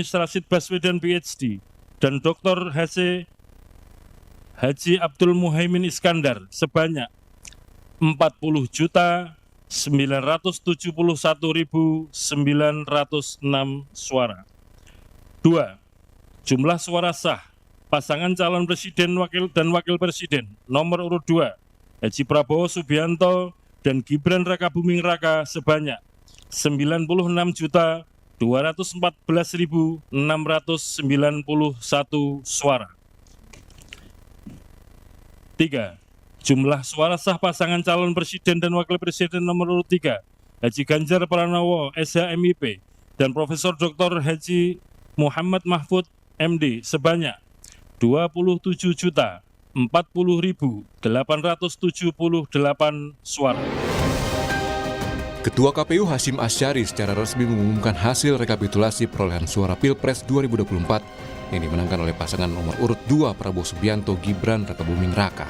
Rashid Baswedan PhD dan Dr. Haji Abdul Muhaimin Iskandar sebanyak 40.971.906 suara. 2. Jumlah suara sah pasangan calon presiden dan wakil presiden nomor urut 2 Haji Prabowo Subianto dan Gibran Rakabuming Raka sebanyak 96.214.691 suara. 3. Jumlah suara sah pasangan calon presiden dan wakil presiden nomor urut 3 Haji Ganjar Pranowo SHMIP dan Profesor Dr. Haji Muhammad Mahfud MD sebanyak 27.040.878 suara. Ketua KPU Hasyim Asyari secara resmi mengumumkan hasil rekapitulasi perolehan suara Pilpres 2024 yang dimenangkan oleh pasangan nomor urut 2 Prabowo Subianto Gibran Rakabuming Raka.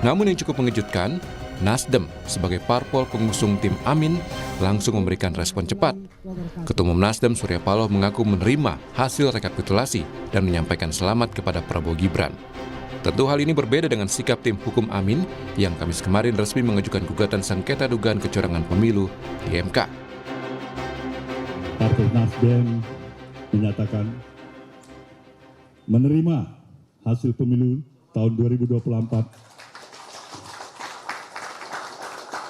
Namun yang cukup mengejutkan, Nasdem sebagai parpol pengusung tim Amin langsung memberikan respon cepat. Ketua Umum Nasdem Surya Paloh mengaku menerima hasil rekapitulasi dan menyampaikan selamat kepada Prabowo Gibran. Tentu hal ini berbeda dengan sikap tim hukum Amin yang Kamis kemarin resmi mengajukan gugatan sengketa dugaan kecurangan pemilu di MK. Partai Nasdem menyatakan menerima hasil pemilu tahun 2024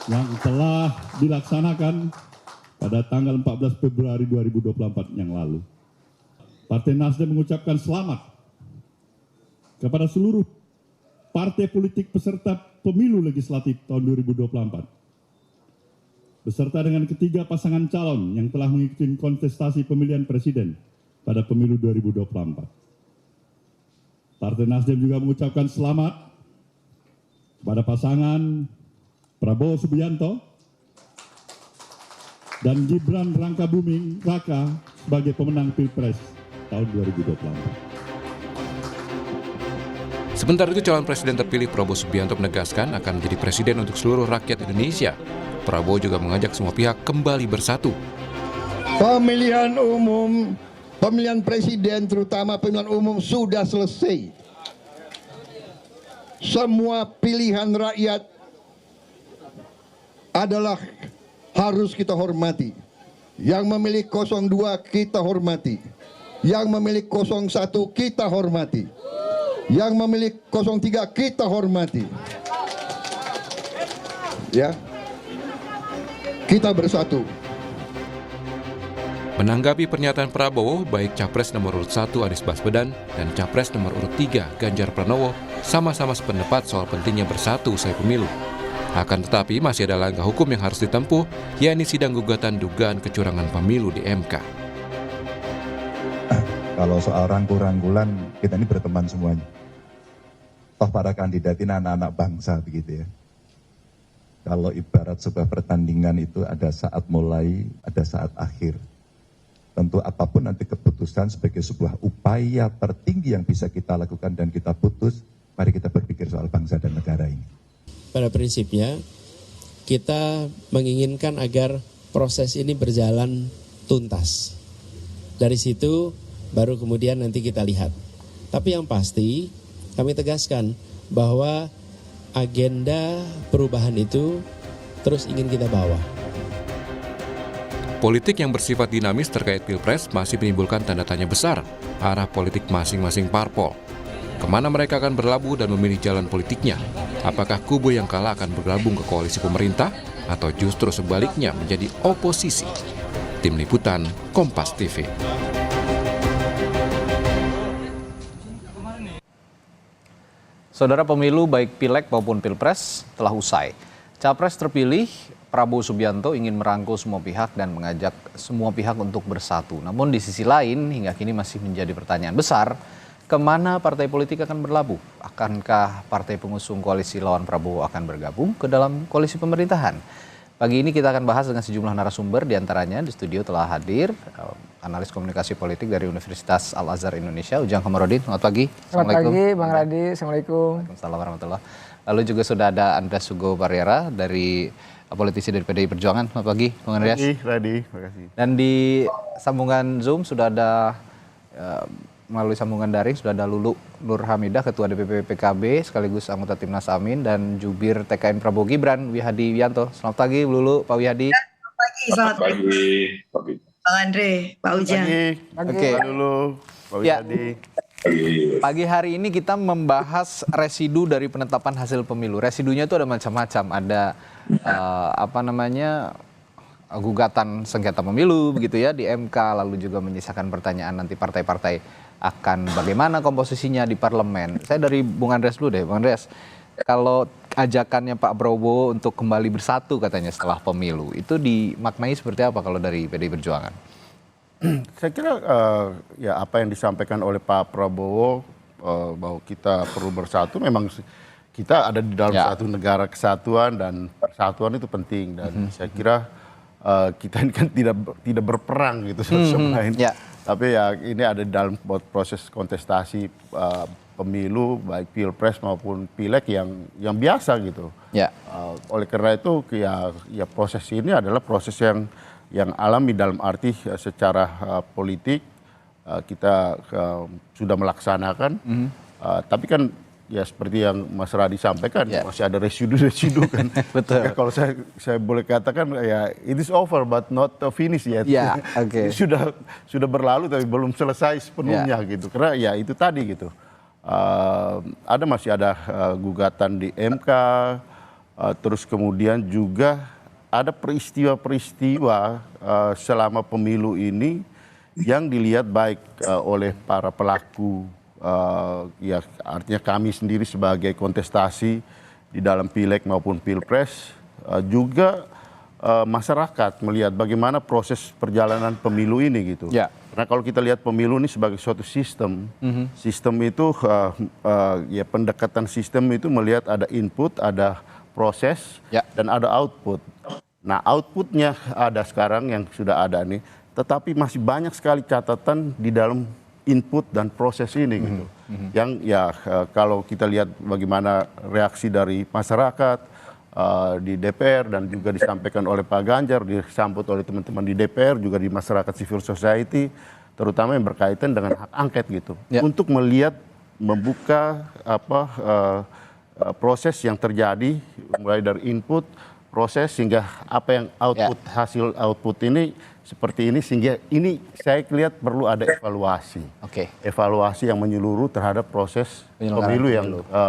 yang telah dilaksanakan pada tanggal 14 Februari 2024 yang lalu. Partai Nasdem mengucapkan selamat kepada seluruh partai politik peserta pemilu legislatif tahun 2024. Beserta dengan ketiga pasangan calon yang telah mengikuti kontestasi pemilihan presiden pada pemilu 2024. Partai Nasdem juga mengucapkan selamat kepada pasangan Prabowo Subianto dan Gibran Rakabuming Raka sebagai pemenang Pilpres tahun 2024. Sementara itu calon presiden terpilih Prabowo Subianto menegaskan akan menjadi presiden untuk seluruh rakyat Indonesia. Prabowo juga mengajak semua pihak kembali bersatu. Pemilihan umum, pemilihan presiden terutama pemilihan umum sudah selesai. Semua pilihan rakyat adalah harus kita hormati. Yang memilih 02 kita hormati. Yang memilih 01 kita hormati. Yang memilih 03 kita hormati. Ya. Kita bersatu. Menanggapi pernyataan Prabowo, baik Capres nomor urut 1 Anies Baswedan dan Capres nomor urut 3 Ganjar Pranowo sama-sama sependapat soal pentingnya bersatu usai pemilu. Akan tetapi masih ada langkah hukum yang harus ditempuh, yakni sidang gugatan dugaan kecurangan pemilu di MK. Kalau soal rangkul-rangkulan, kita ini berteman semuanya. Toh para kandidat ini anak-anak bangsa begitu ya. Kalau ibarat sebuah pertandingan itu ada saat mulai, ada saat akhir. Tentu apapun nanti keputusan sebagai sebuah upaya tertinggi yang bisa kita lakukan dan kita putus, mari kita berpikir soal bangsa dan negara ini. Pada prinsipnya, kita menginginkan agar proses ini berjalan tuntas. Dari situ, baru kemudian nanti kita lihat. Tapi yang pasti, kami tegaskan bahwa agenda perubahan itu terus ingin kita bawa. Politik yang bersifat dinamis terkait Pilpres masih menimbulkan tanda tanya besar arah politik masing-masing parpol. Kemana mereka akan berlabuh dan memilih jalan politiknya? Apakah kubu yang kalah akan bergabung ke koalisi pemerintah atau justru sebaliknya menjadi oposisi? Tim Liputan, Kompas TV. Saudara, pemilu baik Pileg maupun Pilpres telah usai. Capres terpilih Prabowo Subianto ingin merangkul semua pihak dan mengajak semua pihak untuk bersatu. Namun di sisi lain hingga kini masih menjadi pertanyaan besar, kemana partai politik akan berlabuh? Akankah partai pengusung koalisi lawan Prabowo akan bergabung ke dalam koalisi pemerintahan? Pagi ini kita akan bahas dengan sejumlah narasumber, diantaranya di studio telah hadir analis komunikasi politik dari Universitas Al-Azhar Indonesia, Ujang Komarudin. Selamat pagi. Selamat pagi, Bang Radi. Assalamualaikum. Waalaikumsalam warahmatullahi. Lalu juga sudah ada Andreas Hugo Barriera dari politisi dari PDI Perjuangan. Selamat pagi, Bang Andreas. Selamat pagi, Radi. Terima kasih. Dan di sambungan Zoom sudah ada melalui sambungan daring sudah ada Lulu Nur Hamidah, Ketua DPP PKB sekaligus anggota Timnas Amin, dan Jubir TKN Prabowo Gibran, Wihadi Wianto. Selamat pagi Lulu, Pak Wihadi. Selamat pagi, Bang Andre, Pak Ujang. Oke. Dulu, Pak Ya. Wihadi. Pagi hari ini kita membahas residu dari penetapan hasil pemilu. Residunya itu ada macam-macam. Ada gugatan sengketa pemilu begitu ya di MK, lalu juga menyisakan pertanyaan nanti partai-partai akan bagaimana komposisinya di parlemen. Saya dari Bung Andreas dulu deh, Bung Andreas. Kalau ajakannya Pak Prabowo untuk kembali bersatu katanya setelah pemilu, itu dimaknai seperti apa kalau dari PDI Perjuangan? Saya kira ya apa yang disampaikan oleh Pak Prabowo bahwa kita perlu bersatu, memang kita ada di dalam satu negara kesatuan dan persatuan itu penting, dan saya kira kita ini kan tidak berperang gitu sebenarnya. Tapi ya ini ada di dalam proses kontestasi pemilu baik pilpres maupun pileg yang biasa gitu. Oleh karena itu ya proses ini adalah proses yang alami dalam arti secara politik kita sudah melaksanakan. Tapi kan ya seperti yang Mas Radi sampaikan masih ada residu-residu kan. Betul. Kalau saya boleh katakan ya it is over but not finished yet. Sudah berlalu tapi belum selesai sepenuhnya gitu. Karena ya itu tadi gitu. Masih ada gugatan di MK, terus kemudian juga ada peristiwa-peristiwa selama pemilu ini yang dilihat baik oleh para pelaku, ya artinya kami sendiri sebagai kontestasi di dalam pileg maupun pilpres, juga masyarakat melihat bagaimana proses perjalanan pemilu ini gitu. Karena kalau kita lihat pemilu ini sebagai suatu sistem, sistem itu ya pendekatan sistem itu melihat ada input, ada proses, dan ada output. Nah outputnya ada sekarang yang sudah ada nih, tetapi masih banyak sekali catatan di dalam input dan proses ini gitu. Yang ya kalau kita lihat bagaimana reaksi dari masyarakat di DPR dan juga disampaikan oleh Pak Ganjar, disambut oleh teman-teman di DPR, juga di masyarakat civil society, terutama yang berkaitan dengan hak angket gitu. Untuk melihat, membuka proses yang terjadi mulai dari input, proses hingga apa yang output, hasil output ini seperti ini, sehingga ini saya lihat perlu ada evaluasi. Evaluasi yang menyeluruh terhadap proses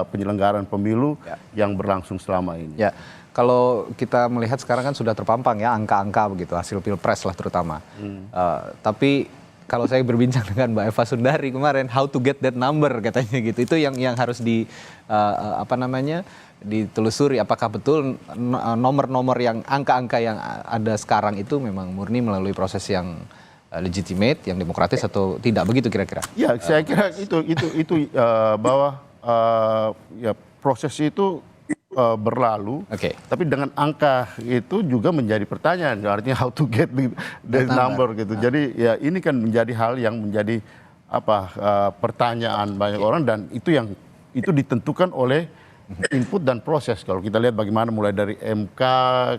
penyelenggaraan pemilu yang berlangsung selama ini. Kalau kita melihat sekarang kan sudah terpampang ya angka-angka begitu, hasil pilpres lah terutama. Tapi kalau saya berbincang dengan Mbak Eva Sundari kemarin, how to get that number katanya gitu. Itu yang harus ditelusuri, apakah betul nomor-nomor yang angka-angka yang ada sekarang itu memang murni melalui proses yang legitimate, yang demokratis atau tidak, begitu kira-kira? Ya, saya kira itu bahwa ya proses itu berlalu, tapi dengan angka itu juga menjadi pertanyaan, artinya how to get the number gitu. Jadi ya ini kan menjadi hal yang menjadi pertanyaan banyak orang, dan itu ditentukan oleh input dan proses. Kalau kita lihat bagaimana mulai dari MK,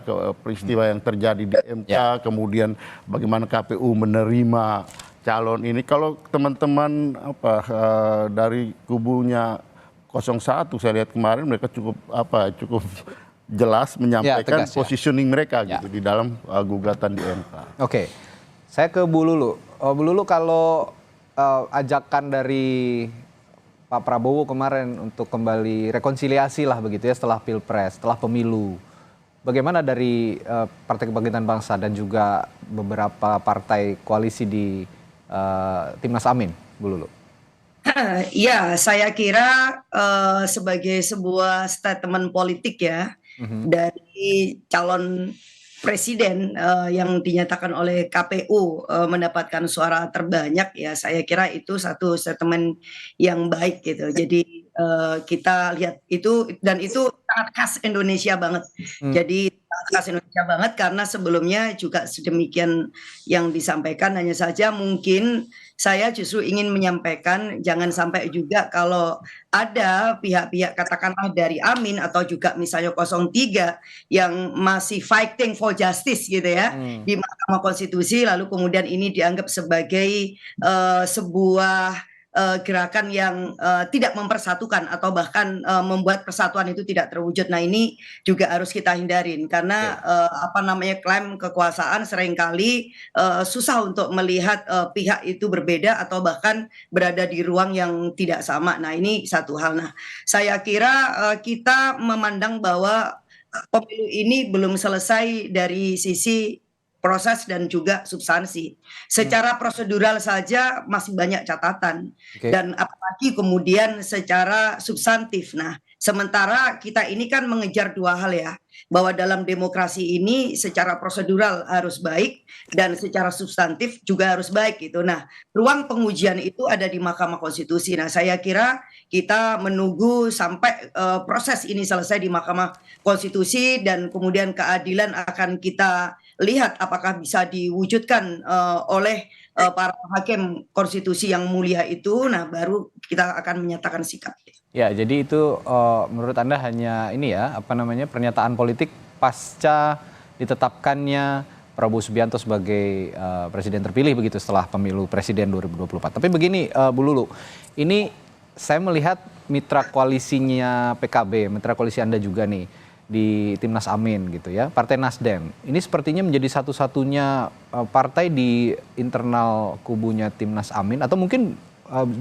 ke peristiwa yang terjadi di MK, kemudian bagaimana KPU menerima calon ini. Kalau teman-teman dari kubunya 01 saya lihat kemarin, mereka cukup jelas menyampaikan positioning mereka gitu di dalam gugatan di MK. Saya ke Bu Lulu. Bu Lulu, kalau ajakan dari Pak Prabowo kemarin untuk kembali rekonsiliasi lah begitu ya setelah pilpres, setelah pemilu, bagaimana dari Partai Kebangkitan Bangsa dan juga beberapa partai koalisi di Timnas Amin, Bu Lulu? Ya, saya kira sebagai sebuah statement politik ya dari calon presiden yang dinyatakan oleh KPU mendapatkan suara terbanyak, ya saya kira itu satu statement yang baik gitu. Jadi kita lihat itu, dan itu sangat khas Indonesia banget. Jadi khas Indonesia banget karena sebelumnya juga sedemikian yang disampaikan, hanya saja mungkin saya justru ingin menyampaikan jangan sampai juga kalau ada pihak-pihak katakanlah dari Amin atau juga misalnya 03 yang masih fighting for justice gitu ya di Mahkamah Konstitusi, lalu kemudian ini dianggap sebagai sebuah gerakan yang tidak mempersatukan atau bahkan membuat persatuan itu tidak terwujud. Nah, ini juga harus kita hindarin karena klaim kekuasaan seringkali susah untuk melihat pihak itu berbeda atau bahkan berada di ruang yang tidak sama. Nah, ini satu hal. Nah, saya kira kita memandang bahwa pemilu ini belum selesai dari sisi proses dan juga substansi. Secara prosedural saja masih banyak catatan dan apalagi kemudian secara substantif. Nah, sementara kita ini kan mengejar dua hal ya, bahwa dalam demokrasi ini secara prosedural harus baik dan secara substantif juga harus baik gitu. Nah, ruang pengujian itu ada di Mahkamah Konstitusi. Nah, saya kira kita menunggu sampai proses ini selesai di Mahkamah Konstitusi dan kemudian keadilan akan kita lihat apakah bisa diwujudkan oleh para hakim konstitusi yang mulia itu. Nah, baru kita akan menyatakan sikap. Ya, jadi itu menurut Anda hanya ini ya, pernyataan politik pasca ditetapkannya Prabowo Subianto sebagai presiden terpilih begitu setelah pemilu presiden 2024. Tapi begini Bu Lulu, ini saya melihat mitra koalisinya PKB, mitra koalisi Anda juga nih di Timnas Amin gitu ya, Partai Nasdem. Ini sepertinya menjadi satu-satunya partai di internal kubunya Timnas Amin atau mungkin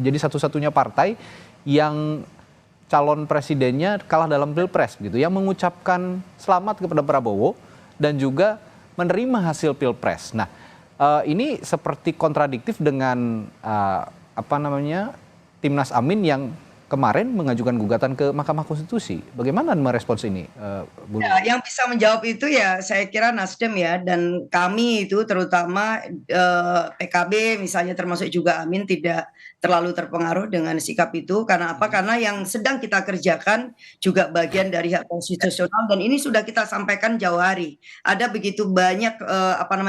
jadi satu-satunya partai yang calon presidennya kalah dalam Pilpres gitu, yang mengucapkan selamat kepada Prabowo dan juga menerima hasil Pilpres. Nah, ini seperti kontradiktif dengan Timnas Amin yang kemarin mengajukan gugatan ke Mahkamah Konstitusi. Bagaimana merespons ini, Bu? Ya, yang bisa menjawab itu ya saya kira Nasdem ya, dan kami itu terutama PKB misalnya termasuk juga Amin tidak terlalu terpengaruh dengan sikap itu. Karena apa? Karena yang sedang kita kerjakan juga bagian dari hak konstitusional dan ini sudah kita sampaikan jauh hari. Ada begitu banyak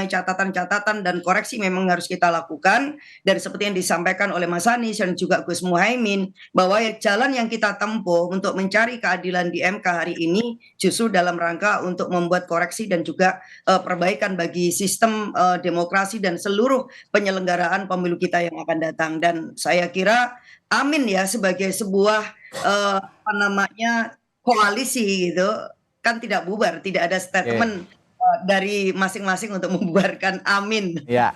catatan-catatan dan koreksi memang harus kita lakukan, dan seperti yang disampaikan oleh Mas Anies dan juga Gus Muhaimin bahwa jalan yang kita tempuh untuk mencari keadilan di MK hari ini justru dalam rangka untuk membuat koreksi dan juga perbaikan bagi sistem demokrasi dan seluruh penyelenggaraan pemilu kita yang akan datang. Dan saya kira Amin ya sebagai sebuah koalisi gitu kan tidak bubar, tidak ada statement dari masing-masing untuk membubarkan Amin. Ya.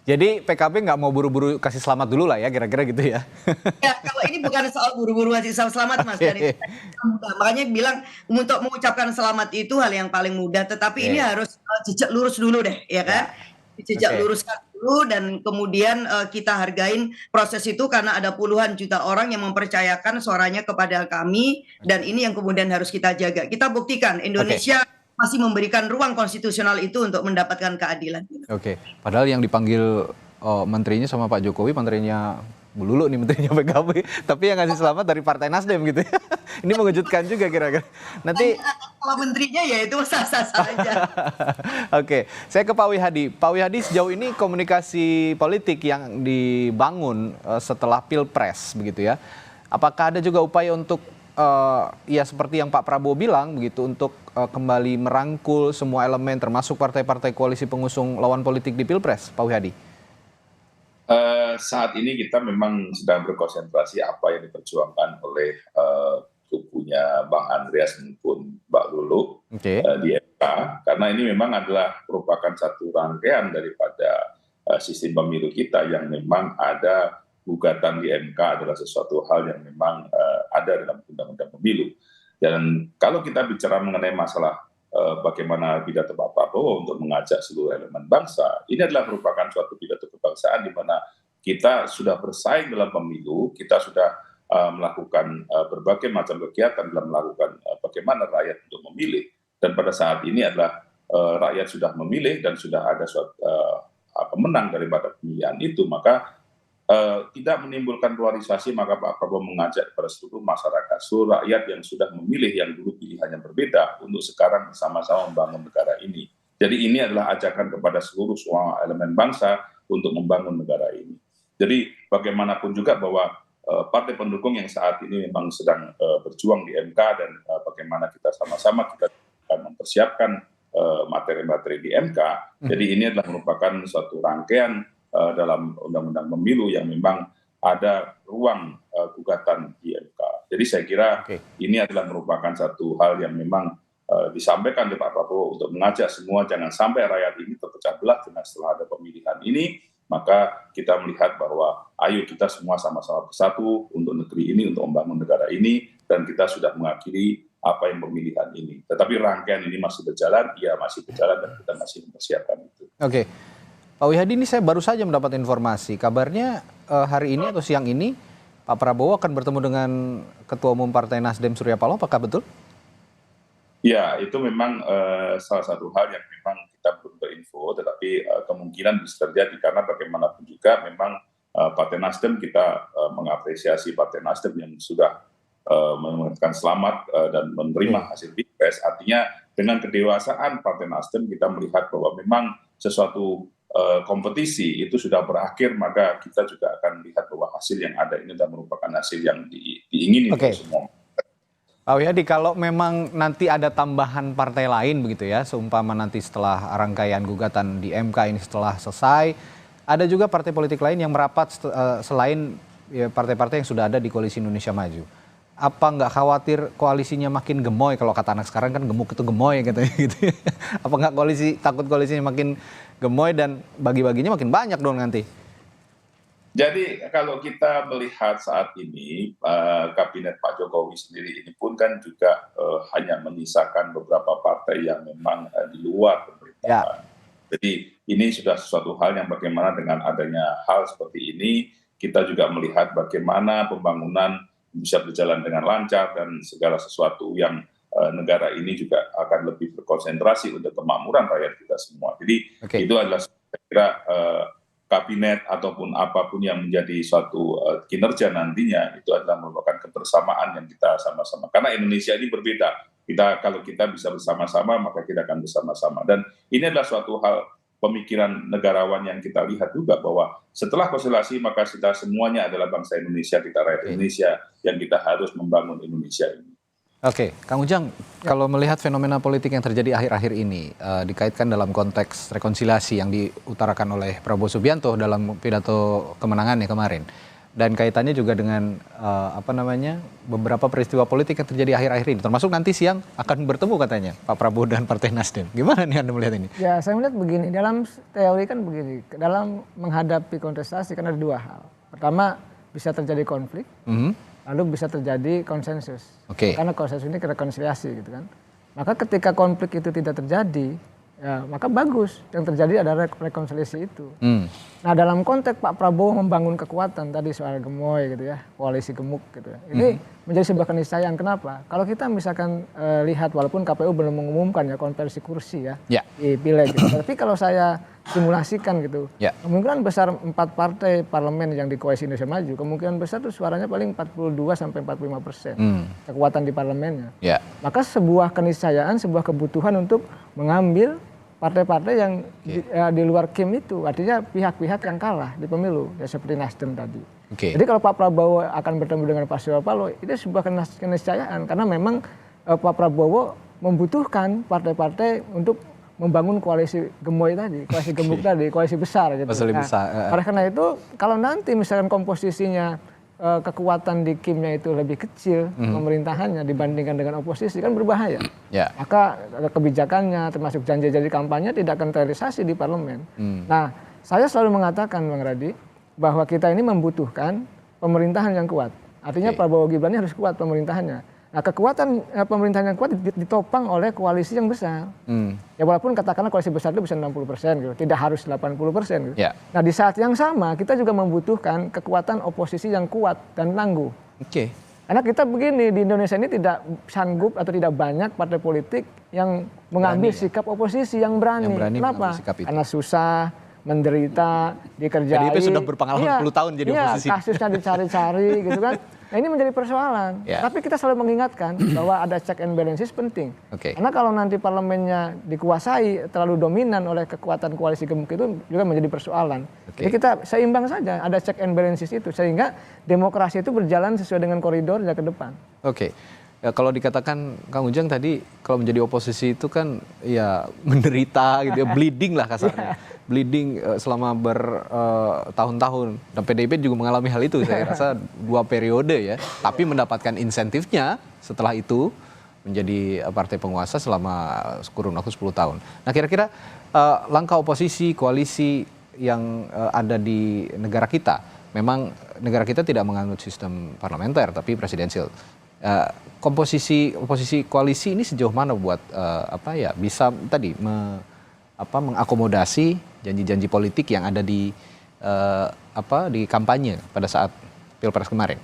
Jadi PKB nggak mau buru-buru kasih selamat dulu lah ya, kira-kira gitu ya. Ya, kalau ini bukan soal buru-buru kasih selamat Mas. Dan makanya bilang untuk mengucapkan selamat itu hal yang paling mudah, tetapi ini harus jejak lurus dulu deh, ya kan? Jejak luruskan dulu dan kemudian kita hargain proses itu karena ada puluhan juta orang yang mempercayakan suaranya kepada kami dan ini yang kemudian harus kita jaga. Kita buktikan Indonesia masih memberikan ruang konstitusional itu untuk mendapatkan keadilan. Oke, padahal yang dipanggil menterinya sama Pak Jokowi, menterinya Bu Lulu nih, menterinya PKB, tapi yang ngasih selamat dari Partai Nasdem gitu ya. Ini mengejutkan juga kira-kira. Nanti kalau menterinya ya itu sah-sah saja. Oke, saya ke Pak Wihadi. Pak Wihadi, sejauh ini komunikasi politik yang dibangun setelah Pilpres begitu ya, apakah ada juga upaya untuk ya seperti yang Pak Prabowo bilang begitu, untuk kembali merangkul semua elemen termasuk partai-partai koalisi pengusung lawan politik di Pilpres, Pak Wihadi? Saat ini kita memang sedang berkonsentrasi apa yang diperjuangkan oleh kubunya Bang Andreas maupun Mbak Lulu di MK, karena ini memang adalah merupakan satu rangkaian daripada sistem pemilu kita yang memang ada gugatan di MK adalah sesuatu hal yang memang ada dalam undang-undang pemilu. Dan kalau kita bicara mengenai masalah bagaimana pidato Pak Prabowo untuk mengajak seluruh elemen bangsa, ini adalah merupakan suatu pidato kebangsaan di mana kita sudah bersaing dalam pemilu, kita sudah melakukan berbagai macam kegiatan dalam melakukan bagaimana rakyat untuk memilih. Dan pada saat ini adalah rakyat sudah memilih dan sudah ada suatu pemenang daripada pemilihan itu, maka tidak menimbulkan polarisasi, maka Pak Prabowo mengajak kepada seluruh masyarakat, seluruh rakyat yang sudah memilih yang dulu pilihannya berbeda untuk sekarang bersama-sama membangun negara ini. Jadi ini adalah ajakan kepada seluruh semua elemen bangsa untuk membangun negara ini. Jadi bagaimanapun juga bahwa partai pendukung yang saat ini memang sedang berjuang di MK dan bagaimana kita sama-sama kita akan mempersiapkan materi-materi di MK. Jadi ini adalah merupakan suatu rangkaian dalam undang-undang pemilu yang memang ada ruang gugatan di MK. Jadi saya kira ini adalah merupakan satu hal yang memang disampaikan oleh Pak Prabowo untuk mengajak semua jangan sampai rakyat ini terpecah belah dengan setelah ada pemilihan ini, maka kita melihat bahwa ayo kita semua sama-sama bersatu untuk negeri ini, untuk membangun negara ini, dan kita sudah mengakhiri apa yang pemilihan ini. Tetapi rangkaian ini masih berjalan, ya masih berjalan dan kita masih mempersiapkan itu. Oke, Pak Wihadi, ini saya baru saja mendapat informasi, kabarnya hari ini atau siang ini Pak Prabowo akan bertemu dengan Ketua Umum Partai Nasdem Surya Paloh, apakah betul? Ya, itu memang salah satu hal yang memang kita belum berinfo, tetapi kemungkinan bisa terjadi karena bagaimanapun juga memang Partai Nasdem kita mengapresiasi Partai Nasdem yang sudah mengucapkan selamat dan menerima hasil Pilpres. Artinya dengan kedewasaan Partai Nasdem kita melihat bahwa memang sesuatu kompetisi itu sudah berakhir, maka kita juga akan melihat bahwa hasil yang ada ini sudah merupakan hasil yang diingini oleh semua. Pak Wihadi, kalau memang nanti ada tambahan partai lain begitu ya, seumpama nanti setelah rangkaian gugatan di MK ini setelah selesai, ada juga partai politik lain yang merapat selain partai-partai yang sudah ada di Koalisi Indonesia Maju. Apa nggak khawatir koalisinya makin gemoy? Kalau kata anak sekarang kan gemuk itu gemoy katanya gitu. Apa nggak takut koalisinya makin gemoy dan bagi-baginya makin banyak dong nanti? Jadi kalau kita melihat saat ini kabinet Pak Jokowi sendiri ini pun kan juga hanya menyisakan beberapa partai yang memang di luar pemerintahan. Jadi ini sudah sesuatu hal yang bagaimana dengan adanya hal seperti ini kita juga melihat bagaimana pembangunan bisa berjalan dengan lancar dan segala sesuatu yang negara ini juga akan lebih berkonsentrasi untuk kemakmuran rakyat kita semua. Jadi itu adalah saya kira kabinet ataupun apapun yang menjadi suatu kinerja nantinya itu adalah merupakan kebersamaan yang kita sama-sama. Karena Indonesia ini berbeda. Kalau kita bisa bersama-sama maka kita akan bersama-sama. Dan ini adalah suatu hal pemikiran negarawan yang kita lihat juga bahwa setelah konstelasi maka kita semuanya adalah bangsa Indonesia, kita rakyat Indonesia yang kita harus membangun Indonesia ini. Oke, Kang Ujang, kalau melihat fenomena politik yang terjadi akhir-akhir ini dikaitkan dalam konteks rekonsiliasi yang diutarakan oleh Prabowo Subianto dalam pidato kemenangannya kemarin, dan kaitannya juga dengan beberapa peristiwa politik yang terjadi akhir-akhir ini, termasuk nanti siang akan bertemu katanya Pak Prabowo dan Partai Nasdem. Gimana nih Anda melihat ini? Ya, saya melihat begini, dalam teori kan begini, dalam menghadapi kontestasi kan ada dua hal. Pertama, bisa terjadi konflik. Lalu bisa terjadi konsensus. Karena konsensus ini rekonsiliasi gitu kan. Maka ketika konflik itu tidak terjadi, ya maka bagus. Yang terjadi adalah rekonsiliasi itu. Nah dalam konteks Pak Prabowo membangun kekuatan tadi soal gemoy gitu ya, koalisi gemuk gitu ya. Ini menjadi sebuah keniscayaan. Kenapa? Kalau kita misalkan lihat walaupun KPU belum mengumumkan ya konversi kursi ya di pileg gitu. Tapi kalau saya simulasikan gitu, kemungkinan besar 4 partai parlemen yang di Koalisi Indonesia Maju, kemungkinan besar tuh suaranya paling 42-45% kekuatan di parlemennya. Maka sebuah keniscayaan, sebuah kebutuhan untuk mengambil partai-partai yang di luar KIM itu, artinya pihak-pihak yang kalah di pemilu, ya seperti Nasdem tadi. Jadi kalau Pak Prabowo akan bertemu dengan Pak Surya Paloh, itu sebuah keniscayaan karena memang Pak Prabowo membutuhkan partai-partai untuk membangun koalisi gemoy tadi, koalisi gemuk tadi, koalisi besar gitu. Oleh karena itu, kalau nanti misalkan komposisinya kekuatan di KIM-nya itu lebih kecil pemerintahannya dibandingkan dengan oposisi kan berbahaya. Maka kebijakannya termasuk janji-janji kampanye tidak akan terrealisasi di parlemen. Nah, saya selalu mengatakan Bang Radi bahwa kita ini membutuhkan pemerintahan yang kuat. Artinya Prabowo Gibran ini harus kuat pemerintahannya. Nah, kekuatan pemerintahan yang kuat ditopang oleh koalisi yang besar. Ya walaupun katakanlah koalisi besar itu bisa 60% gitu, tidak harus 80% gitu. Nah, di saat yang sama kita juga membutuhkan kekuatan oposisi yang kuat dan tangguh. Karena kita begini, di Indonesia ini tidak sanggup atau tidak banyak partai politik yang mengambil sikap oposisi yang berani. Kenapa? Karena susah, menderita, dikerjain. PDIP sudah berpengalaman 10 tahun jadi oposisi. Kasusnya dicari-cari gitu kan. Nah ini menjadi persoalan. Tapi kita selalu mengingatkan bahwa ada check and balances penting. Karena kalau nanti parlemennya dikuasai terlalu dominan oleh kekuatan koalisi gemuk itu juga menjadi persoalan. Jadi kita seimbang saja, ada check and balances itu sehingga demokrasi itu berjalan sesuai dengan koridornya ke depan. Ya, kalau dikatakan Kang Ujang tadi kalau menjadi oposisi itu kan ya menderita gitu ya, bleeding lah kasarnya. Bleeding selama bertahun-tahun. Dan PDIP juga mengalami hal itu saya rasa 2 periode ya. Tapi mendapatkan insentifnya setelah itu menjadi partai penguasa selama kurun waktu 10 tahun. Nah kira-kira langkah oposisi, koalisi yang ada di negara kita. Memang negara kita tidak menganut sistem parlementer tapi presidensial. Komposisi oposisi koalisi ini sejauh mana buat bisa tadi mengakomodasi janji-janji politik yang ada di kampanye pada saat Pilpres kemarin?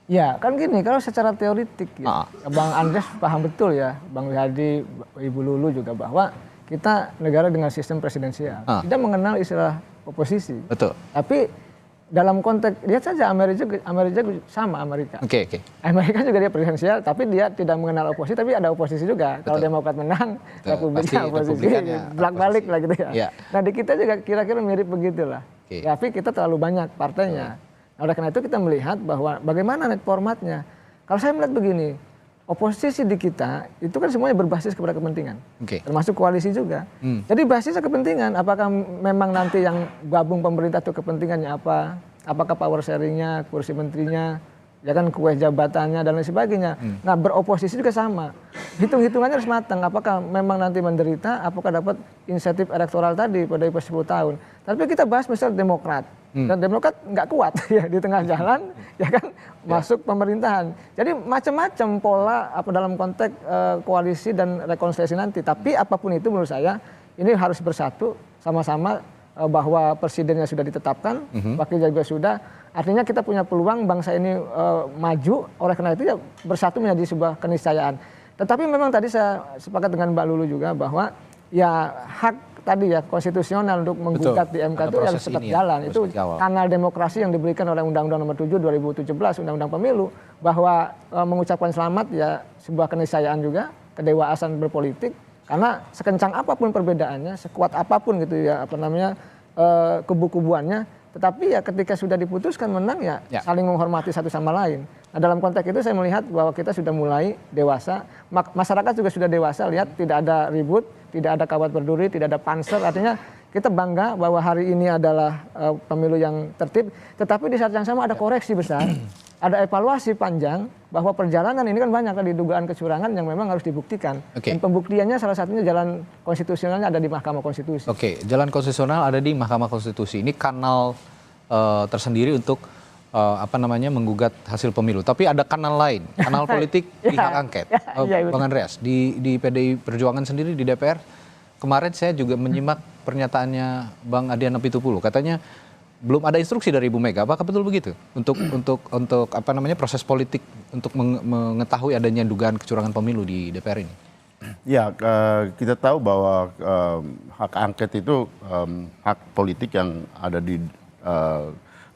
Ya kan gini, kalau secara teoritik ya, Bang Andres paham betul ya, Bang Wihadi, Ibu Lulu juga bahwa kita negara dengan sistem presidensial, tidak mengenal istilah oposisi. Betul. Tapi dalam konteks, lihat saja Amerika sama Amerika. Amerika juga dia presidensial, tapi dia tidak mengenal oposisi, tapi ada oposisi juga. Betul. Kalau Demokrat menang, Republiknya oposisi, belak-balik lah gitu ya. Nah di kita juga kira-kira mirip begitulah. Tapi kita terlalu banyak partainya. Nah, oleh karena itu kita melihat bahwa bagaimana formatnya. Kalau saya melihat begini, oposisi di kita itu kan semuanya berbasis kepada kepentingan, termasuk koalisi juga. Jadi basisnya kepentingan. Apakah memang nanti yang gabung pemerintah itu kepentingannya apa? Apakah power sharingnya, kursi menterinya, ya kan kue jabatannya dan lain sebagainya. Nah beroposisi juga sama. Hitung-hitungannya harus matang. Apakah memang nanti menderita? Apakah dapat insentif elektoral tadi pada 10 tahun? Tapi kita bahas misal Demokrat. Dan Demokrat nggak kuat ya di tengah jalan ya kan masuk pemerintahan. Jadi macam-macam pola dalam konteks koalisi dan rekonsiliasi nanti. Tapi apapun itu menurut saya ini harus bersatu sama-sama bahwa presidennya sudah ditetapkan, wakilnya juga sudah. Artinya kita punya peluang bangsa ini maju. Oleh karena itu ya bersatu menjadi sebuah keniscayaan. Tetapi memang tadi saya sepakat dengan Mbak Lulu juga bahwa ya hak tadi ya konstitusional untuk menggugat di MK itu harus tetap jalan. Itu kanal demokrasi yang diberikan oleh Undang-Undang Nomor 7 2017 Undang-Undang Pemilu bahwa mengucapkan selamat ya sebuah keniscayaan juga, kedewasaan berpolitik karena sekencang apapun perbedaannya, sekuat apapun gitu ya kubu-kubuannya, tetapi ya ketika sudah diputuskan menang ya saling menghormati satu sama lain. Nah dalam konteks itu saya melihat bahwa kita sudah mulai dewasa, masyarakat juga sudah dewasa, lihat tidak ada ribut, tidak ada kawat berduri, tidak ada panser, artinya kita bangga bahwa hari ini adalah pemilu yang tertib, tetapi di saat yang sama ada koreksi besar, ada evaluasi panjang bahwa perjalanan ini kan banyak tadi dugaan kecurangan yang memang harus dibuktikan. Dan pembuktiannya salah satunya jalan konstitusionalnya ada di Mahkamah Konstitusi. Jalan konstitusional ada di Mahkamah Konstitusi. Ini kanal tersendiri untuk menggugat hasil pemilu. Tapi ada kanal lain, kanal politik di hak angket. Bang Andreas, di PDI Perjuangan sendiri di DPR, kemarin saya juga menyimak pernyataannya Bang Adian Apitupulu. Katanya belum ada instruksi dari Ibu Mega. Apakah betul begitu? Untuk proses politik untuk mengetahui adanya dugaan kecurangan pemilu di DPR ini? Ya, kita tahu bahwa hak angket itu hak politik yang ada di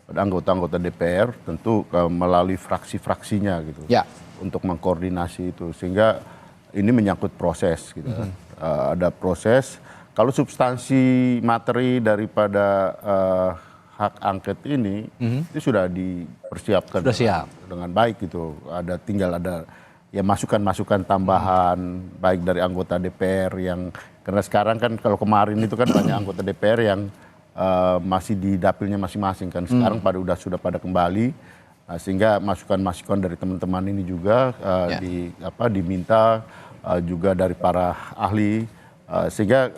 anggota-anggota DPR tentu melalui fraksi-fraksinya gitu untuk mengkoordinasi itu sehingga ini menyangkut proses gitu. Ada proses kalau substansi materi daripada hak angket ini itu sudah dipersiapkan dengan baik gitu. Tinggal ada ya masukan-masukan tambahan baik dari anggota DPR yang karena sekarang kan kalau kemarin itu kan banyak anggota DPR yang masih di dapilnya masing-masing kan sekarang sudah pada kembali sehingga masukan-masukan dari teman-teman ini juga diminta juga dari para ahli sehingga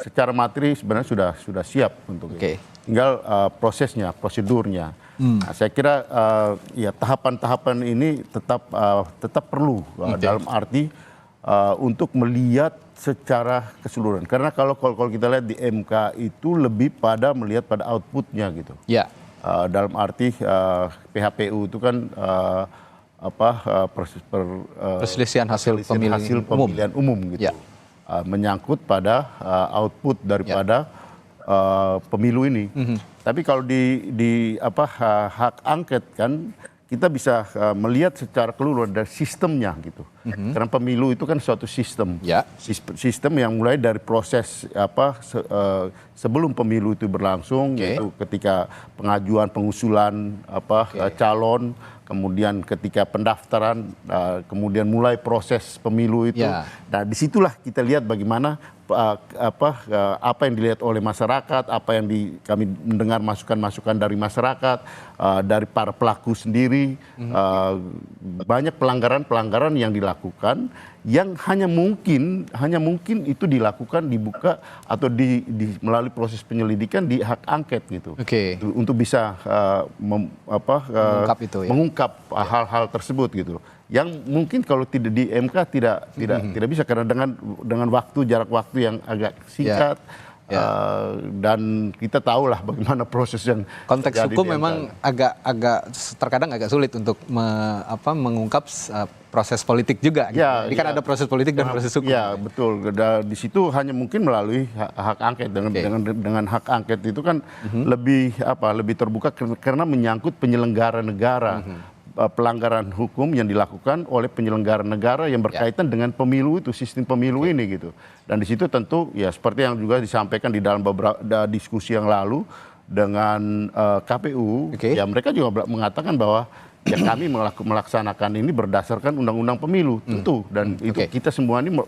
secara materi sebenarnya sudah siap untuk itu. Tinggal prosesnya, prosedurnya. Nah, saya kira ya tahapan-tahapan ini tetap perlu dalam arti untuk melihat secara keseluruhan. Karena kalau kita lihat di MK itu lebih pada melihat pada outputnya gitu. Dalam arti PHPU itu kan perselisihan hasil pemilihan umum gitu. Menyangkut pada output daripada pemilu ini. Tapi kalau di hak angket kan kita bisa melihat secara keseluruhan dari sistemnya gitu. Karena pemilu itu kan suatu sistem. Sistem yang mulai dari proses sebelum pemilu itu berlangsung, yaitu ketika pengajuan pengusulan calon, kemudian ketika pendaftaran, kemudian mulai proses pemilu itu. Nah, disitulah kita lihat bagaimana apa yang dilihat oleh masyarakat, apa yang kami mendengar masukan-masukan dari masyarakat, dari para pelaku sendiri, banyak pelanggaran-pelanggaran yang dilakukan, yang hanya mungkin itu dilakukan, dibuka atau melalui proses penyelidikan di hak angket gitu, untuk bisa mengungkap hal-hal tersebut gitu. Yang mungkin kalau tidak di MK tidak bisa, karena dengan jarak waktu yang agak singkat. Dan kita tahulah bagaimana proses yang konteks hukum memang terkadang agak sulit untuk mengungkap proses politik juga. Ini kan ada proses politik dan proses hukum. Ya, betul. Di situ hanya mungkin melalui hak angket. Dengan hak angket itu kan lebih terbuka karena menyangkut penyelenggara negara. Pelanggaran hukum yang dilakukan oleh penyelenggara negara yang berkaitan dengan pemilu itu, sistem pemilu ini gitu. Dan di situ tentu ya seperti yang juga disampaikan di dalam beberapa diskusi yang lalu dengan KPU, ya mereka juga mengatakan bahwa ya kami melaksanakan ini berdasarkan undang-undang pemilu tentu, dan itu kita semua ini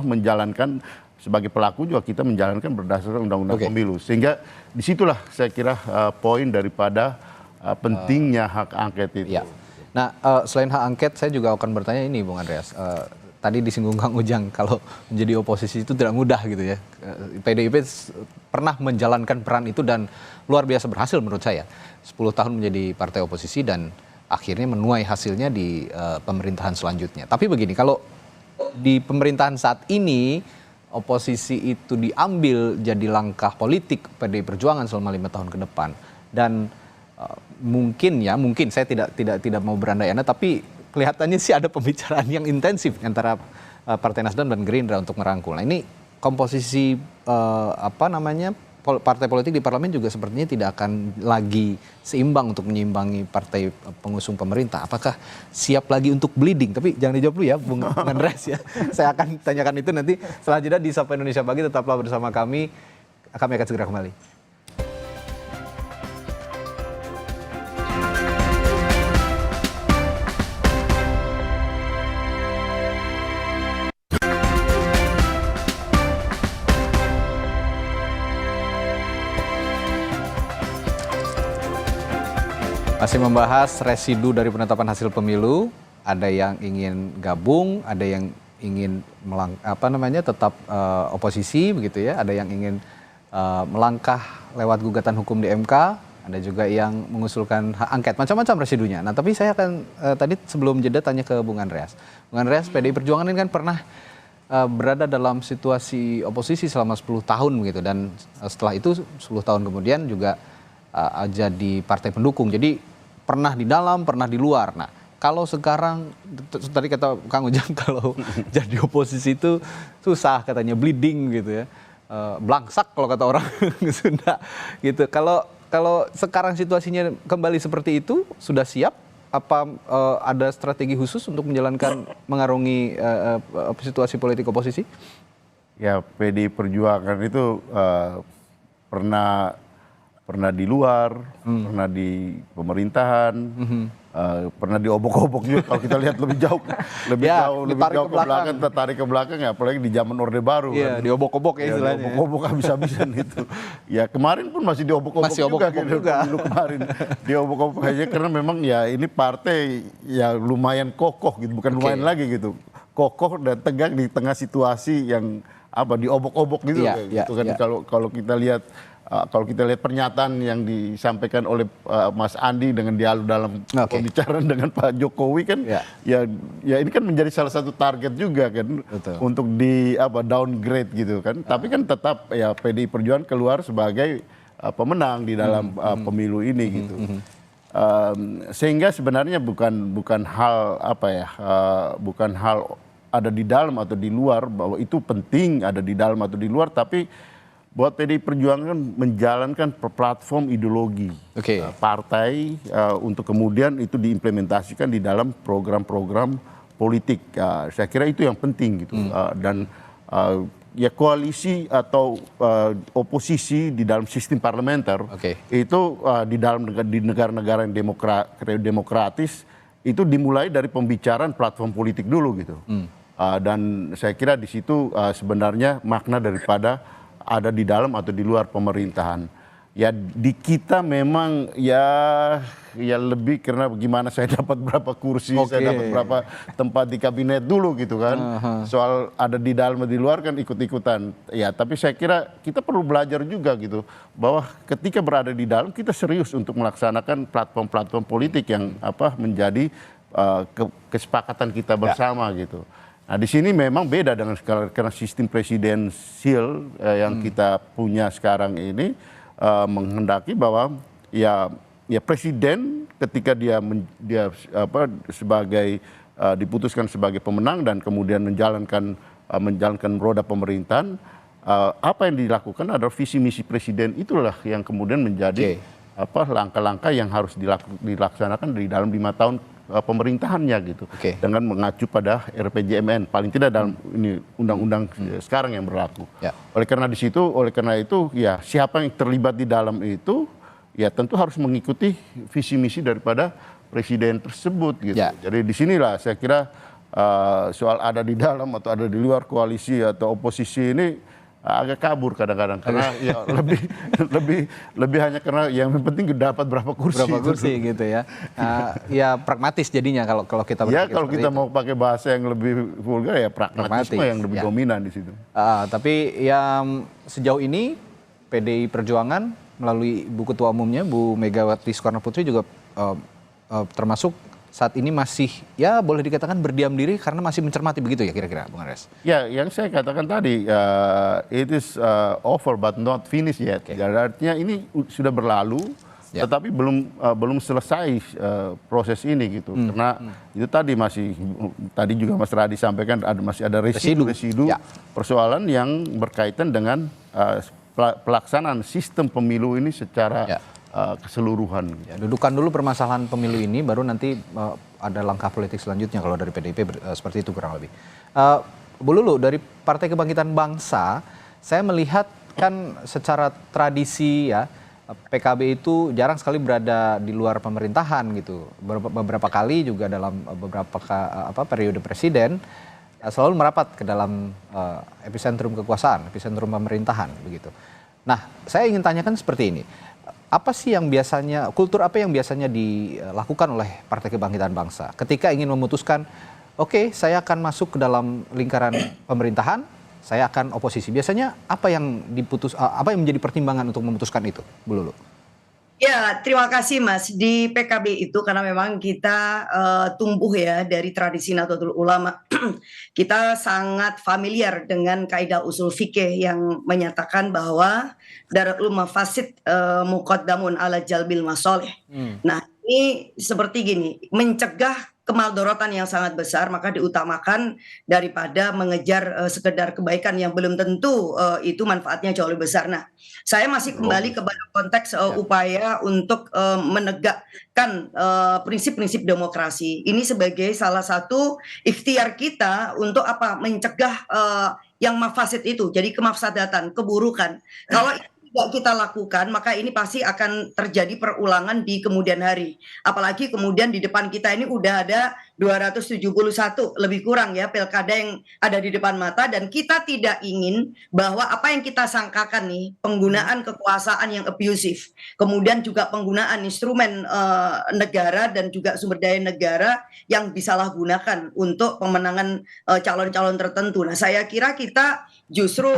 menjalankan sebagai pelaku juga kita menjalankan berdasarkan undang-undang pemilu, sehingga disitulah saya kira poin daripada pentingnya hak angket itu. Nah, selain hak angket, saya juga akan bertanya ini, Bung Andreas. Tadi disinggung Kang Ujang, kalau menjadi oposisi itu tidak mudah gitu ya. PDIP pernah menjalankan peran itu dan luar biasa berhasil menurut saya. 10 tahun menjadi partai oposisi dan akhirnya menuai hasilnya di pemerintahan selanjutnya. Tapi begini, kalau di pemerintahan saat ini oposisi itu diambil jadi langkah politik PDI Perjuangan selama 5 tahun ke depan, dan mungkin saya tidak mau berandai-andai, tapi kelihatannya sih ada pembicaraan yang intensif antara Partai Nasdem dan Gerindra untuk merangkul. Nah, ini komposisi partai politik di parlemen juga sepertinya tidak akan lagi seimbang untuk menyeimbangi partai pengusung pemerintah. Apakah siap lagi untuk bleeding? Tapi jangan dijawab dulu ya, Bung Andreas ya. Saya akan tanyakan itu nanti setelah jeda di Sapa Indonesia Pagi. Tetaplah bersama kami. Kami akan segera kembali. Masih membahas residu dari penetapan hasil pemilu, ada yang ingin gabung, ada yang ingin tetap oposisi begitu ya, ada yang ingin melangkah lewat gugatan hukum di MK, ada juga yang mengusulkan hak angket, macam-macam residunya. Nah, tapi saya akan tadi sebelum jeda tanya ke Bung Andreas. Bung Andreas, PDI Perjuangan ini kan pernah berada dalam situasi oposisi selama 10 tahun begitu, dan setelah itu 10 tahun kemudian juga jadi partai pendukung. Jadi pernah di dalam, pernah di luar. Nah, kalau sekarang, tadi kata Kang Ujang, kalau jadi oposisi itu susah katanya, bleeding gitu ya, blangsak kalau kata orang Sunda gitu. Kalau sekarang situasinya kembali seperti itu, sudah siap? Apa ada strategi khusus untuk mengarungi situasi politik oposisi? Ya, PDI Perjuangan itu pernah di luar, pernah di pemerintahan, pernah diobok-obok juga kalau kita lihat lebih jauh ke belakang, tertarik ke belakang ya, apalagi di zaman Orde Baru. Iya, kan. Diobok-obok ya istilahnya. Diobok-obok habis-habisan itu. Ya kemarin pun masih diobok-obok juga. Dulu kemarin diobok-obok aja, karena memang ya ini partai ya lumayan kokoh gitu, bukan lumayan lagi gitu. Kokoh dan tegak di tengah situasi yang diobok-obok gitu. Gitu kan. Kalau kita lihat pernyataan yang disampaikan oleh Mas Andi dengan dialog dalam pembicaraan dengan Pak Jokowi kan, ya ini kan menjadi salah satu target juga kan. Betul. Untuk downgrade gitu kan. Tapi kan tetap ya PDI Perjuangan keluar sebagai pemenang di dalam pemilu ini gitu. Sehingga sebenarnya bukan hal bukan hal ada di dalam atau di luar, bahwa itu penting ada di dalam atau di luar, tapi buat PDI Perjuangan menjalankan platform ideologi partai untuk kemudian itu diimplementasikan di dalam program-program politik. Saya kira itu yang penting gitu. Dan ya koalisi atau oposisi di dalam sistem parlementer itu di negara-negara yang demokratis itu dimulai dari pembicaraan platform politik dulu gitu. Dan saya kira di situ sebenarnya makna daripada ada di dalam atau di luar pemerintahan. Ya di kita memang ya lebih karena gimana saya dapat berapa kursi, saya dapat berapa tempat di kabinet dulu gitu kan. Soal ada di dalam atau di luar kan ikut-ikutan. Ya tapi saya kira kita perlu belajar juga gitu bahwa ketika berada di dalam kita serius untuk melaksanakan platform-platform politik yang menjadi kesepakatan kita bersama gitu. Nah di sini memang beda dengan karena sistem presidensial yang kita punya sekarang ini menghendaki bahwa ya presiden ketika dia sebagai diputuskan sebagai pemenang dan kemudian menjalankan roda pemerintahan, apa yang dilakukan adalah visi misi presiden itulah yang kemudian menjadi langkah-langkah yang harus dilaksanakan di dalam 5 tahun pemerintahannya gitu, dengan mengacu pada RPJMN paling tidak dalam ini undang-undang sekarang yang berlaku. Oleh karena itu ya siapa yang terlibat di dalam itu ya tentu harus mengikuti visi misi daripada presiden tersebut gitu. Jadi disinilah saya kira soal ada di dalam atau ada di luar koalisi atau oposisi ini agak kabur kadang-kadang karena ya lebih hanya karena yang penting dapat berapa kursi gitu ya. Ya pragmatis jadinya kalau kita berpikir kalau kita mau pakai bahasa yang lebih vulgar ya pragmatisme yang lebih dominan di situ. Tapi yang sejauh ini PDI Perjuangan melalui Ibu Ketua Umumnya Bu Megawati Soekarno Putri juga termasuk saat ini masih ya boleh dikatakan berdiam diri karena masih mencermati begitu ya kira-kira Bung Andreas? Ya yang saya katakan tadi it is over but not finished yet. Artinya ini sudah berlalu tetapi belum selesai proses ini gitu. Karena itu tadi juga Mas Radi sampaikan masih ada residu persoalan yang berkaitan dengan pelaksanaan sistem pemilu ini secara keseluruhan. Dudukan dulu permasalahan pemilu ini, baru nanti ada langkah politik selanjutnya kalau dari PDIP seperti itu kurang lebih. Bu Lulu, dari Partai Kebangkitan Bangsa, saya melihat kan secara tradisi ya PKB itu jarang sekali berada di luar pemerintahan gitu. Beberapa kali juga dalam beberapa periode presiden selalu merapat ke dalam epicentrum kekuasaan, epicentrum pemerintahan begitu. Nah, saya ingin tanyakan seperti ini. Apa sih yang biasanya, kultur apa yang biasanya dilakukan oleh Partai Kebangkitan Bangsa ketika ingin memutuskan, oke, saya akan masuk ke dalam lingkaran pemerintahan, saya akan oposisi. Biasanya apa yang menjadi pertimbangan untuk memutuskan itu, Bu Lulu? Ya, terima kasih Mas. Di PKB itu karena memang kita tumbuh ya dari tradisi Nahdlatul Ulama. Kita sangat familiar dengan kaidah usul fikih yang menyatakan bahwa darul mafasid muqaddamun ala jalbil masoleh. Nah, ini seperti gini, mencegah kemaldorotan yang sangat besar maka diutamakan daripada mengejar sekedar kebaikan yang belum tentu itu manfaatnya jauh lebih besar. Nah, saya masih kembali kepada konteks upaya untuk menegakkan prinsip-prinsip demokrasi. Ini sebagai salah satu ikhtiar kita untuk mencegah yang mafasid itu, jadi kemafsadatan, keburukan. Kalau tidak kita lakukan, maka ini pasti akan terjadi perulangan di kemudian hari. Apalagi kemudian di depan kita ini udah ada 271 lebih kurang ya pilkada yang ada di depan mata, dan kita tidak ingin bahwa apa yang kita sangkakan nih, penggunaan kekuasaan yang abusif, kemudian juga penggunaan instrumen negara dan juga sumber daya negara yang disalahgunakan untuk pemenangan calon-calon tertentu. Nah, saya kira kita justru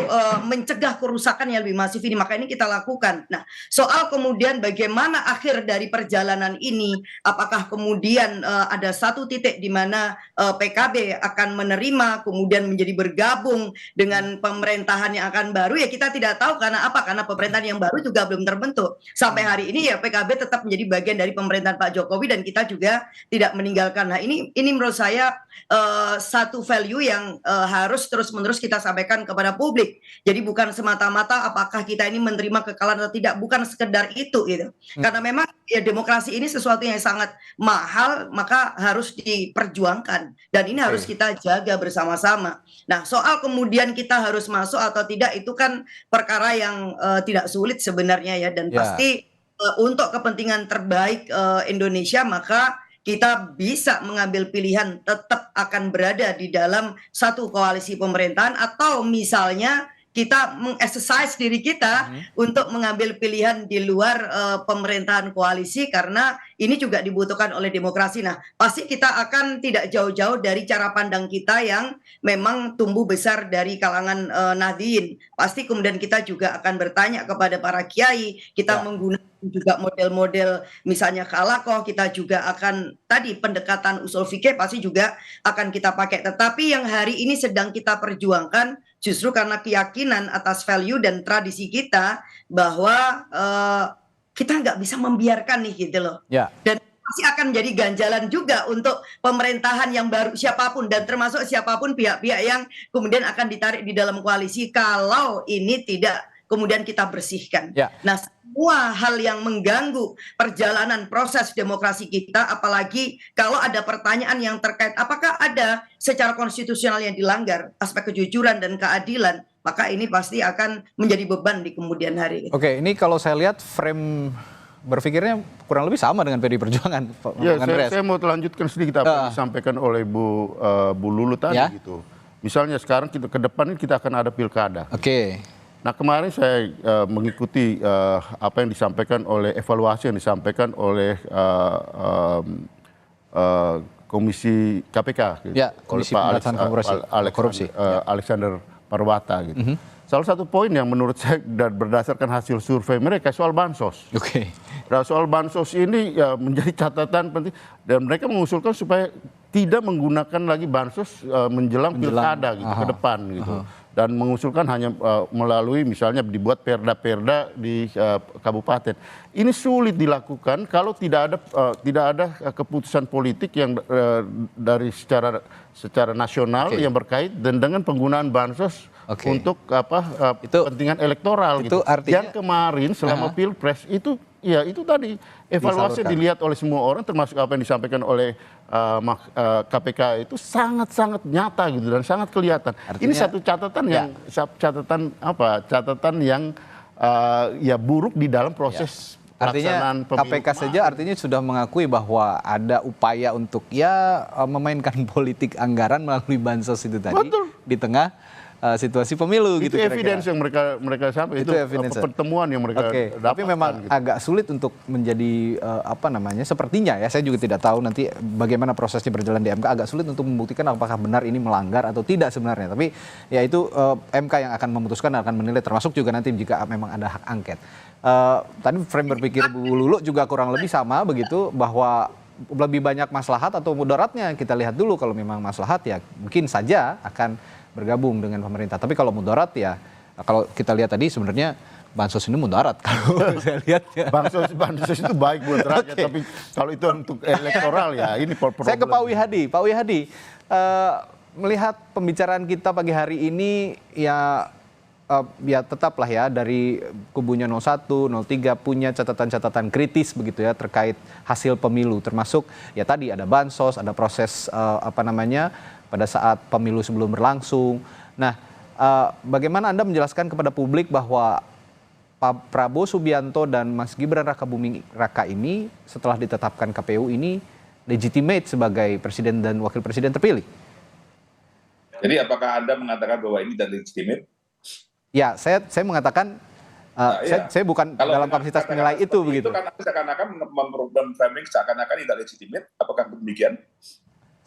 mencegah kerusakan yang lebih masif ini, maka ini kita lakukan. Nah, soal kemudian bagaimana akhir dari perjalanan ini, apakah kemudian ada satu titik titik di mana PKB akan menerima kemudian menjadi bergabung dengan pemerintahan yang akan baru, ya kita tidak tahu karena apa? Karena pemerintahan yang baru juga belum terbentuk. Sampai hari ini ya PKB tetap menjadi bagian dari pemerintahan Pak Jokowi dan kita juga tidak meninggalkan. Nah, ini menurut saya satu value yang harus terus-menerus kita sampaikan kepada publik. Jadi bukan semata-mata apakah kita ini menerima kekalahan atau tidak, bukan sekedar itu gitu. Karena memang ya demokrasi ini sesuatu yang sangat mahal, maka harus diperjuangkan dan ini harus kita jaga bersama-sama. Nah, soal kemudian kita harus masuk atau tidak itu kan perkara yang tidak sulit sebenarnya ya, dan pasti untuk kepentingan terbaik Indonesia maka kita bisa mengambil pilihan tetap akan berada di dalam satu koalisi pemerintahan atau misalnya kita meng-exercise diri kita untuk mengambil pilihan di luar pemerintahan koalisi karena ini juga dibutuhkan oleh demokrasi. Nah, pasti kita akan tidak jauh-jauh dari cara pandang kita yang memang tumbuh besar dari kalangan Nahdliyin. Pasti kemudian kita juga akan bertanya kepada para kiai, kita menggunakan juga model-model misalnya Khalaqoh, kita juga akan tadi pendekatan usul fikih pasti juga akan kita pakai. Tetapi yang hari ini sedang kita perjuangkan justru karena keyakinan atas value dan tradisi kita bahwa kita nggak bisa membiarkan nih gitu loh. Dan pasti akan menjadi ganjalan juga untuk pemerintahan yang baru siapapun dan termasuk siapapun pihak-pihak yang kemudian akan ditarik di dalam koalisi kalau ini tidak kemudian kita bersihkan. Nah, semua hal yang mengganggu perjalanan proses demokrasi kita, apalagi kalau ada pertanyaan yang terkait apakah ada secara konstitusional yang dilanggar, aspek kejujuran dan keadilan, maka ini pasti akan menjadi beban di kemudian hari. Oke, ini kalau saya lihat frame berpikirnya kurang lebih sama dengan PDI Perjuangan, Pak Andreas. Saya mau lanjutkan sedikit apa yang disampaikan oleh Bu Lulu tadi gitu. Misalnya sekarang kita ke depan ini kita akan ada pilkada. Nah, kemarin saya mengikuti apa yang disampaikan oleh evaluasi yang disampaikan oleh Komisi KPK, gitu. Komisi Pemberantasan Korupsi, Alexander Marwata gitu. Salah satu poin yang menurut saya berdasarkan hasil survei mereka soal bansos. Nah, soal bansos ini ya menjadi catatan penting dan mereka mengusulkan supaya tidak menggunakan lagi bansos menjelang pilkada gitu ke depan gitu. Dan mengusulkan hanya melalui misalnya dibuat perda-perda di kabupaten. Ini sulit dilakukan kalau tidak ada keputusan politik yang dari secara nasional yang berkait dan dengan penggunaan bansos untuk kepentingan elektoral gitu. Yang kemarin selama Pilpres itu ya itu tadi evaluasi dilihat oleh semua orang termasuk apa yang disampaikan oleh KPK itu sangat-sangat nyata gitu dan sangat kelihatan. Ini satu catatan yang ya buruk di dalam proses pelaksanaan pemilu. KPK saja artinya sudah mengakui bahwa ada upaya untuk memainkan politik anggaran melalui bansos itu tadi. Di tengah situasi pemilu itu gitu. Itu evidence yang mereka sampai itu pertemuan yang mereka dapatkan. Tapi memang gitu. Agak sulit untuk menjadi sepertinya ya saya juga tidak tahu nanti bagaimana prosesnya berjalan di MK, agak sulit untuk membuktikan apakah benar ini melanggar atau tidak sebenarnya. Tapi ya itu MK yang akan memutuskan, akan menilai, termasuk juga nanti jika memang ada hak angket. Tadi frame berpikir Bu Lulu juga kurang lebih sama begitu, bahwa lebih banyak maslahat atau mudaratnya. Kita lihat dulu, kalau memang maslahat ya mungkin saja akan bergabung dengan pemerintah. Tapi kalau mudarat ya, kalau kita lihat tadi sebenarnya bansos ini mudarat kalau saya lihat ya. Bansos itu baik buat rakyat, tapi kalau itu untuk elektoral ya ini problem. Saya ke Pak Wihadi, melihat pembicaraan kita pagi hari ini ya tetaplah ya dari kubunya 01, 03 punya catatan-catatan kritis begitu ya terkait hasil pemilu, termasuk ya tadi ada bansos, ada proses pada saat pemilu sebelum berlangsung. Nah, bagaimana Anda menjelaskan kepada publik bahwa Pak Prabowo Subianto dan Mas Gibran Rakabuming Raka ini setelah ditetapkan KPU ini legitimate sebagai presiden dan wakil presiden terpilih? Jadi apakah Anda mengatakan bahwa ini tidak legitimate? Ya, saya mengatakan saya bukan dalam kapasitas menilai itu begitu. Itu kan seakan-akan memframing seakan-akan tidak legitimate. Apakah demikian?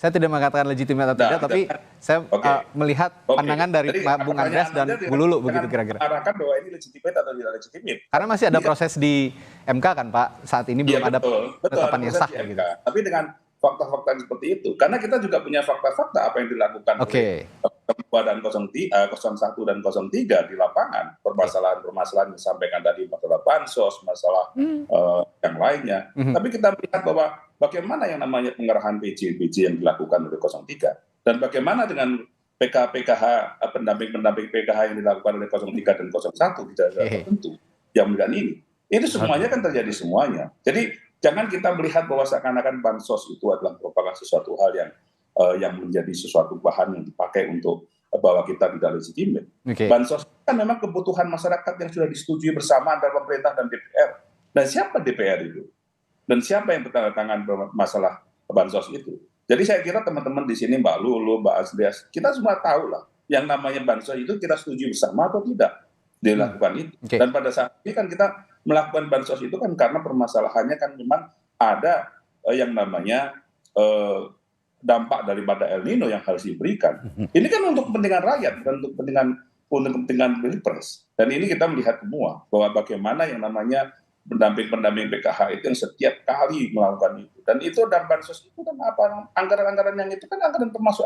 Saya tidak mengatakan legitimate atau tidak, tapi saya melihat pandangan dari Bung Andreas dan Bu Lulu begitu kira-kira. Arahkan bahwa ini legitimate atau tidak legitimate. Karena masih ada proses di MK kan Pak, saat ini belum ada penetapan yang sah. Gitu. Tapi dengan fakta-fakta seperti itu. Karena kita juga punya fakta-fakta apa yang dilakukan oleh 2 dan 01 dan 03 di lapangan. Permasalahan-permasalahan yang disampaikan tadi, masalah bansos, masalah yang lainnya. Tapi kita melihat bahwa bagaimana yang namanya pengerahan PJ yang dilakukan oleh 03 dan bagaimana dengan PKH, pendamping PKH yang dilakukan oleh 03 dan 01 di daerah tertentu yang bulan ini. Itu semuanya kan terjadi semuanya. Jadi jangan kita melihat bahwa seakan-akan bansos itu adalah merupakan sesuatu hal yang menjadi sesuatu bahan yang dipakai untuk bahwa kita tidak legitimate. Bansos kan memang kebutuhan masyarakat yang sudah disetujui bersama antara pemerintah dan DPR. Dan siapa DPR itu? Dan siapa yang bertanda tangan masalah bansos itu? Jadi saya kira teman-teman di sini, Mbak Lulu, Mbak Asrias, kita semua tahu lah yang namanya bansos itu kita setuju bersama atau tidak dilakukan itu. Dan pada saat ini kan kita melakukan bansos itu kan karena permasalahannya kan memang ada yang namanya dampak daripada El Nino yang harus diberikan. Ini kan untuk kepentingan rakyat dan untuk kepentingan Pilpres. Dan ini kita melihat semua bahwa bagaimana yang namanya pendamping PKH itu yang setiap kali melakukan itu. Dan itu dan bansos itu kan apa, anggaran-anggaran yang itu kan anggaran termasuk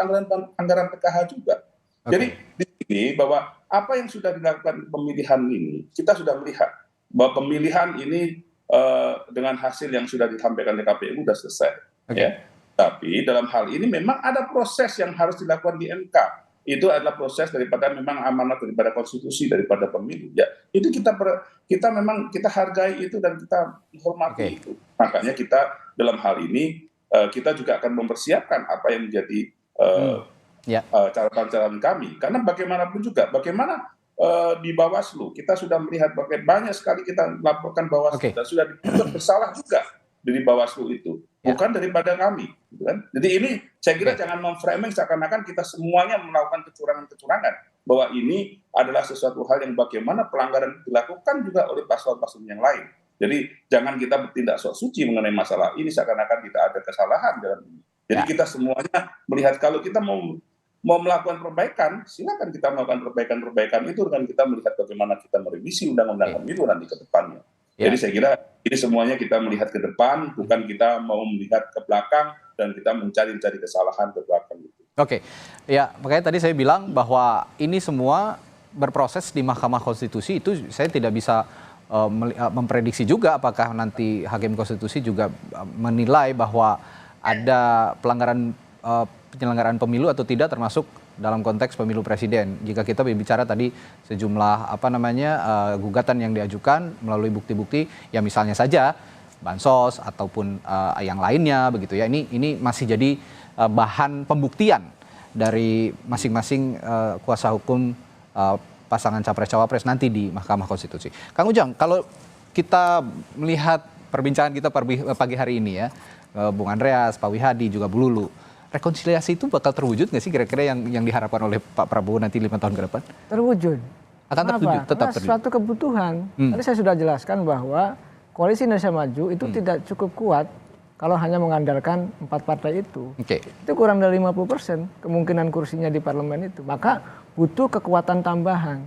anggaran PKH juga. Jadi di sini bahwa apa yang sudah dilakukan pemilihan ini, kita sudah melihat bahwa pemilihan ini dengan hasil yang sudah disampaikan oleh KPU sudah selesai. Ya. Tapi dalam hal ini memang ada proses yang harus dilakukan di MK. Itu adalah proses daripada memang amanat daripada konstitusi daripada pemilu. Ya, itu kita memang kita hargai itu dan kita hormati itu. Makanya kita dalam hal ini kita juga akan mempersiapkan apa yang menjadi catatan kami. Karena bagaimanapun juga, bagaimana di Bawaslu kita sudah melihat banyak sekali kita laporkan Bawaslu dan sudah diputus bersalah juga dari Bawaslu itu, bukan daripada kami, gitu kan? Jadi ini saya kira jangan memframing seakan-akan kita semuanya melakukan kecurangan-kecurangan, bahwa ini adalah sesuatu hal yang bagaimana pelanggaran dilakukan juga oleh paslon-paslon yang lain. Jadi jangan kita bertindak sok suci mengenai masalah ini seakan-akan tidak ada kesalahan dalam ini. Jadi kita semuanya melihat kalau kita mau melakukan perbaikan, silakan kita melakukan perbaikan itu dengan kita melihat bagaimana kita merevisi undang-undang pemilu nanti ke depannya. Jadi saya kira ini semuanya kita melihat ke depan, bukan kita mau melihat ke belakang dan kita mencari kesalahan ke belakang. Ya makanya tadi saya bilang bahwa ini semua berproses di Mahkamah Konstitusi, itu saya tidak bisa memprediksi juga apakah nanti Hakim Konstitusi juga menilai bahwa ada pelanggaran penyelenggaraan pemilu atau tidak, termasuk dalam konteks pemilu presiden. Jika kita berbicara tadi sejumlah gugatan yang diajukan melalui bukti-bukti, ya misalnya saja bansos ataupun yang lainnya begitu ya. Ini masih jadi bahan pembuktian dari masing-masing kuasa hukum pasangan capres-cawapres nanti di Mahkamah Konstitusi. Kang Ujang, kalau kita melihat perbincangan kita pagi hari ini ya, Bung Andreas, Pak Wihadi, juga Bu Lulu, rekonsiliasi itu bakal terwujud nggak sih kira-kira yang diharapkan oleh Pak Prabowo nanti 5 tahun ke depan? Terwujud. Akan terwujud, tetap terwujud. Suatu kebutuhan. Tadi saya sudah jelaskan bahwa Koalisi Indonesia Maju itu tidak cukup kuat kalau hanya mengandalkan 4 partai itu. Itu kurang dari 50% kemungkinan kursinya di parlemen itu. Maka butuh kekuatan tambahan.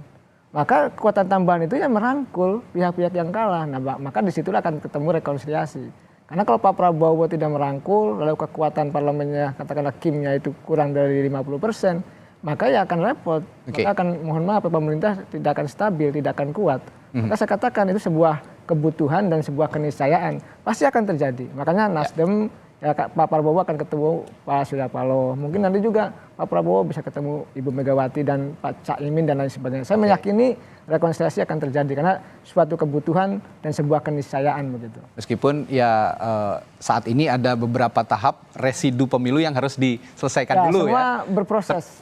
Maka kekuatan tambahan itu yang merangkul pihak-pihak yang kalah. Nah, maka disitulah akan ketemu rekonsiliasi. Karena kalau Pak Prabowo tidak merangkul, lalu kekuatan parlemennya, katakanlah Kimnya itu kurang dari 50%, maka ya akan repot. Maka akan, mohon maaf, pemerintah tidak akan stabil, tidak akan kuat. Maka saya katakan itu sebuah kebutuhan dan sebuah keniscayaan. Pasti akan terjadi. Makanya Nasdem, ya Pak Prabowo akan ketemu Pak Surya Paloh. Mungkin nanti juga Pak Prabowo bisa ketemu Ibu Megawati dan Pak Caimin dan lain sebagainya. Saya meyakini rekonsiliasi akan terjadi karena suatu kebutuhan dan sebuah keniscayaan begitu. Meskipun ya saat ini ada beberapa tahap residu pemilu yang harus diselesaikan dulu semua ya. Berproses.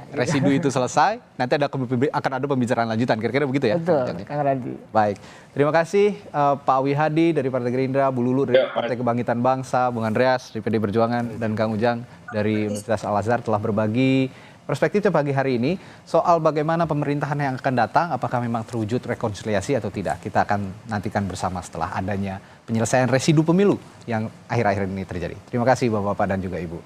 Residu itu selesai, nanti akan ada pembicaraan lanjutan, kira-kira begitu ya? Betul, Kang Radi. Baik, terima kasih Pak Wihadi dari Partai Gerindra, Bu Lulu dari Partai Kebangkitan Bangsa, Bung Andreas dari PD Perjuangan, dan Kang Ujang dari Universitas Al-Azhar telah berbagi perspektifnya pagi hari ini soal bagaimana pemerintahan yang akan datang, apakah memang terwujud rekonsiliasi atau tidak. Kita akan nantikan bersama setelah adanya penyelesaian residu pemilu yang akhir-akhir ini terjadi. Terima kasih Bapak-Bapak dan juga Ibu.